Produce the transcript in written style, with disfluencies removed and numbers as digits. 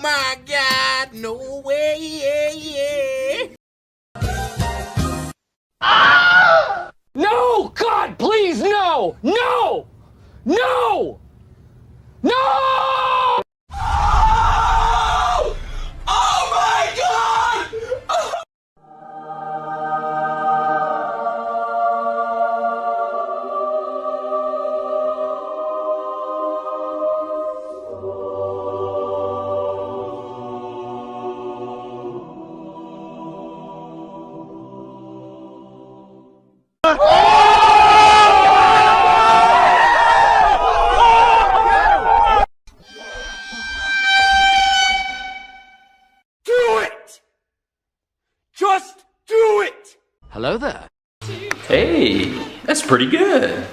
my God, no way. No! God, please, no! No! No! No! Oh my God! Just do it! Hello there. Hey, that's pretty good.